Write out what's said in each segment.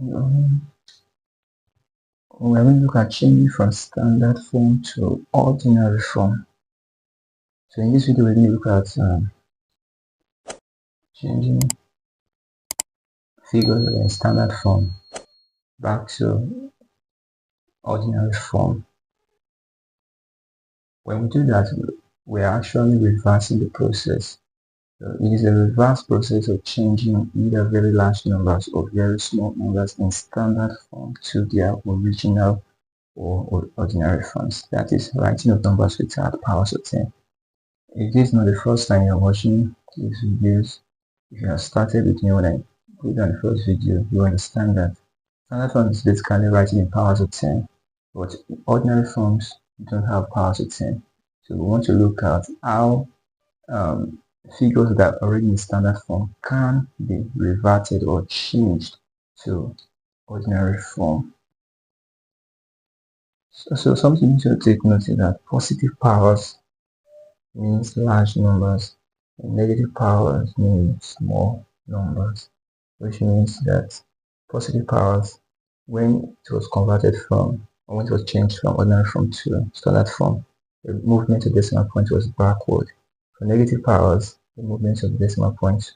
We're going to look at changing from standard form to ordinary form. So in this video, we're going to look at changing figures in standard form back to ordinary form. When we do that, we're actually reversing the process. So it is a reverse process of changing either very large numbers or very small numbers in standard form to their original or ordinary forms. That is, writing of numbers without powers of 10. If this is not the first time you're watching these videos, if you have started with me when I put on the first video, you understand that standard form is basically writing in powers of 10, but ordinary forms don't have powers of 10. So we want to look at how figures that are already in standard form can be reverted or changed to ordinary form. So something to take note is that positive powers means large numbers and negative powers mean small numbers, which means that positive powers, when it was converted from, or when it was changed from ordinary form to standard form, the movement to decimal point was backward. For negative powers, the movement of the decimal point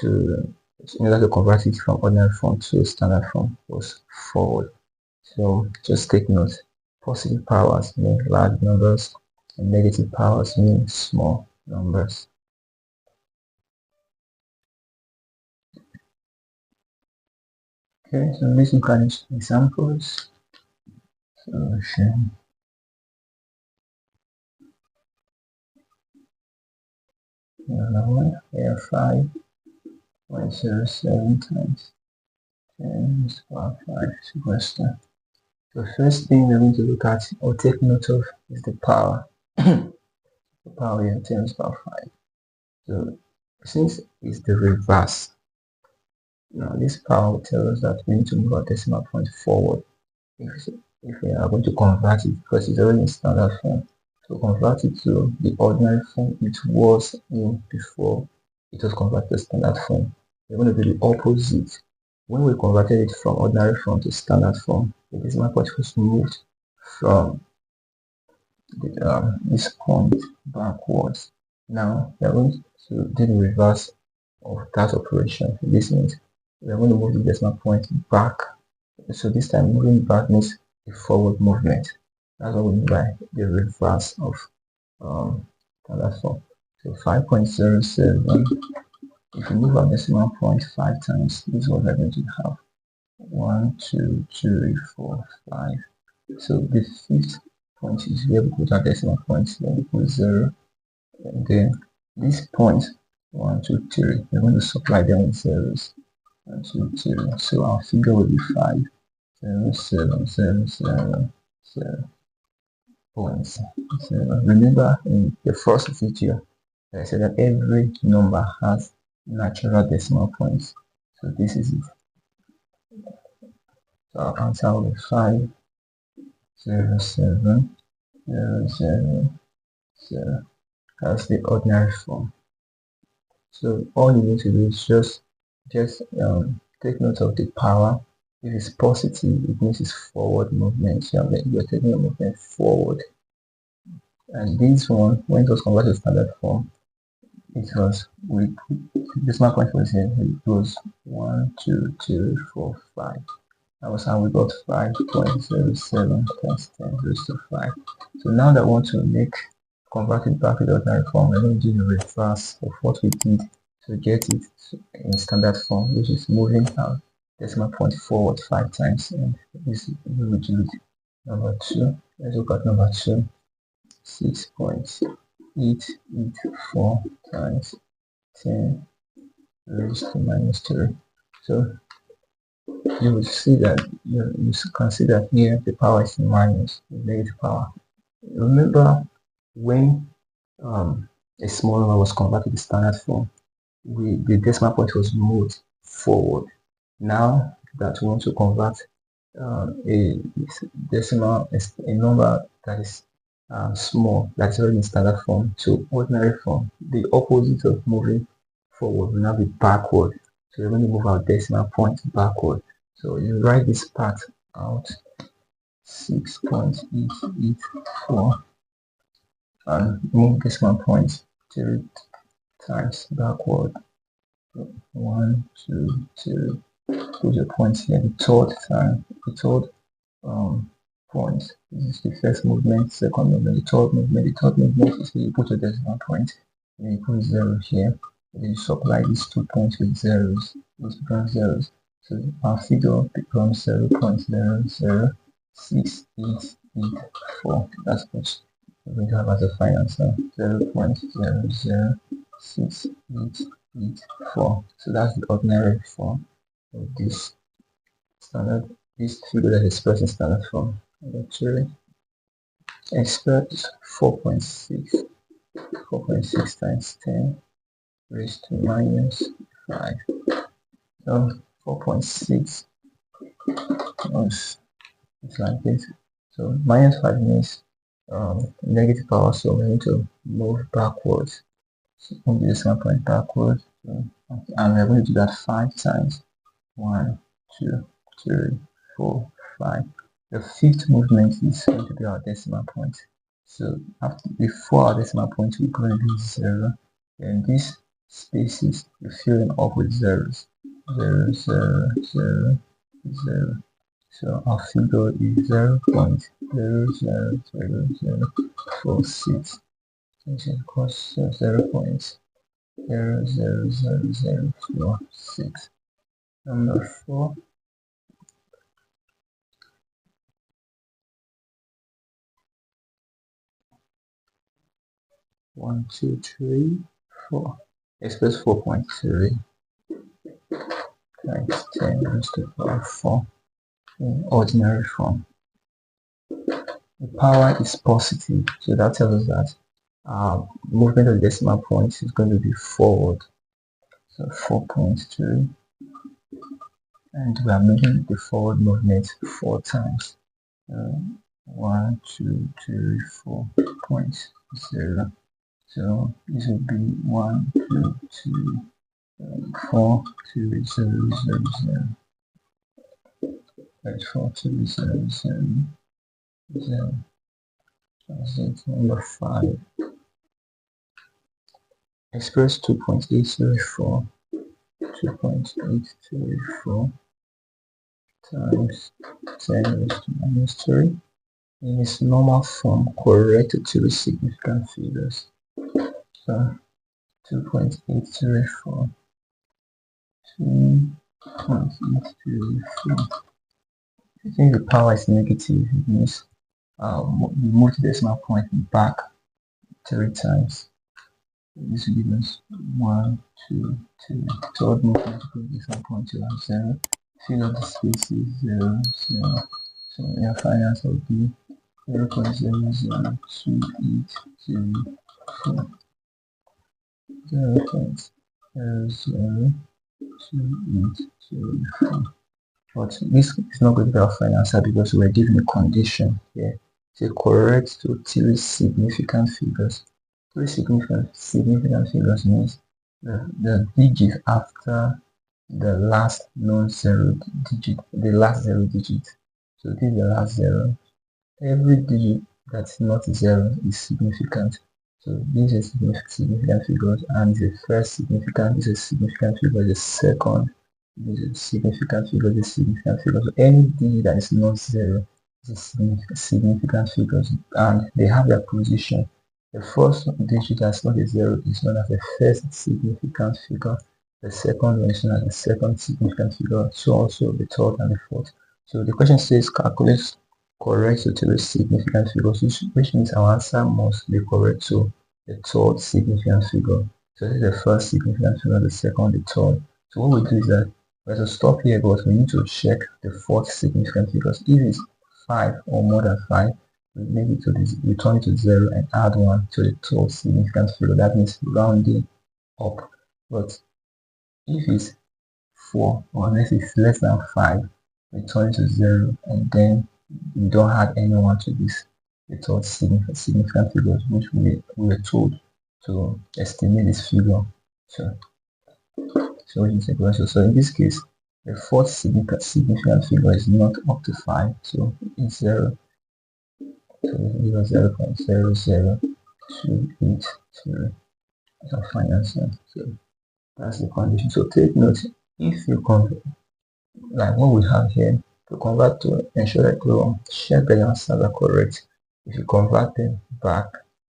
in order to convert it from ordinary form to standard form was forward. So just take note, positive powers mean large numbers and negative powers mean small numbers. Okay, so let's look at examples. Solution. Here 5.07 times 10 to the power 5 sequester. The first thing we're going to look at or take note of is the power. The power here 10 to the power 5. So since it's the reverse, now this power will tell us that we need to move our decimal point forward. If we are going to convert it, because it's already in standard form, to convert it to the ordinary form it was in before it was converted to standard form, we're going to do the opposite. When we converted it from ordinary form to standard form, the decimal point was moved from this point backwards. Now we are going to do the reverse of that operation. This means we are going to move the decimal point back. So this time moving back means a forward movement. That's what we mean by the reverse of standard form. So 5.07. If you move our decimal point 5 times, this is what we're going to have. 1, 2, 3, 4, 5. So the fifth point is where we put our decimal points. Then we put 0. And then this point 1, 2, 3. We're going to supply them with zeros. 1, 2, 3. So our figure will be 5, 0, 7, 0, 0, 0. Points. So remember in the first video I said that every number has natural decimal points. So this is it. So our answer will be 5, 0, 7, 0, 0, 0. That's the ordinary form. So all you need to do is just take note of the power. If it's positive, it means it's forward movement. You're taking a movement forward. And this one, when it was converted to standard form, it was with decimal point was here. It was 1, 2, 3, 4, 5. That was how we got 5.07 times 10 raised to 5. So now that I want to convert it back to the ordinary form, we're going to do the reverse of what we did to get it in standard form, which is moving our decimal point forward 5 times. And this we will do number 2. Let's look at number 2. 6.884 times 10 raised to minus 3. So you will see that you can see that here the power is minus the negative power. Remember when a small number was converted to standard form, the decimal point was moved forward. Now that we want to convert a number that is small, that's already in standard form, to ordinary form, the opposite of moving forward will now be backward. So we're going to move our decimal point backward. So you write this part out, 6.884, and move this 1.3 times backward. 1, 2, 2. Put your points here. The third time, the third point. This is the first movement, second movement, the third movement. The third movement is where you put your decimal point, and then you put 0 here. And then you supply these 2 points with zeros. These become zeros. So our figure becomes 0.0068884. That's what we have as a final answer. 0.0068884. So that's the ordinary form of this standard. This figure that is expressed in standard form. Actually, express 4.6 times 10 raised to minus 5. So 4.6 it's like this. So minus 5 means negative power, so we need to move backwards. So move this point backwards. So, and we're going to do that 5 times. 1, 2, 3, 4, 5. The fifth movement is going to be our decimal point. So before our decimal point, we're going to do 0. And these spaces, we fill them up with zeros. 0, 0, 0, 0. So our figure is 0.000046, which equals 0.0000046. Number 4. 1, 2, 3, 4. Express 4.3 times 10 raised to the power 4 in ordinary form. The power is positive, so that tells us that movement of the decimal point is going to be forward. So 4.3, and we are making the forward movement 4 times. 1, 2, 3, 4.0. So this will be 1, 2, 2, 4, 2, 0, 0, 0. That's 4, 2, 0, 0, 0. That's number 5. Express 2.834 times 10 raised to minus 3. In its normal form, correct to 2 significant figures. So 2.834, 2.834. I think the power is negative. It means we move the decimal point back 3 times. This will give us 1, 2, 2. Third movement to the decimal point to 0. Fill up the spaces 0, 0. So your final answer will be 0.00280. 0.00280. But this is not going to be our final answer because we're given a condition here. So correct to 3 significant figures. 3 significant figures means the digit after the last non-zero digit, the last 0 digit. So this is the last 0. Every digit that's not 0 is significant. So these are significant figures, and the first significant is a significant figure, the second is a significant figure, the significant figure. So any digit that is not 0 is a significant figure, and they have their position. The first digit that's not a 0 is known as the first significant figure. The second one is known as the second significant figure. So also the third and the fourth. So the question says calculate correct to 3 significant figures, which means our answer must be correct to the third significant figure. So this is the first significant figure, the second, the third. So what we do is that we have to stop here, but we need to check the fourth significant figures. If it's 5 or more than 5, we make it to this, return it to 0 and add 1 to the third significant figure. That means rounding up. But if it's 4 or unless it's less than 5, return it to 0 and then we don't add anyone to this. The third significant figures, which we were told to estimate this figure. So which is equal to, so in this case, The fourth significant figure is not up to 5, so it's 0. So we give us 0.00283 as our final answer. So that's the condition. So take note, if you convert, like what we have here, to convert to ensure that to check the answers are correct, if you convert them back,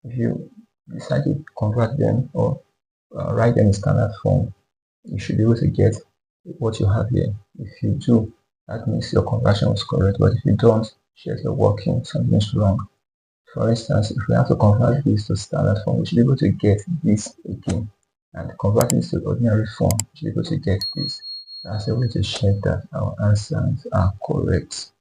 if you decide to convert them or write them in standard form, you should be able to get what you have here. If you do, that means your conversion was correct, but if you don't, check your working, something's wrong. For instance, if we have to convert this to standard form, we should be able to get this again. And convert this to ordinary form, we should be able to get this. That's a way to check that our answers are correct.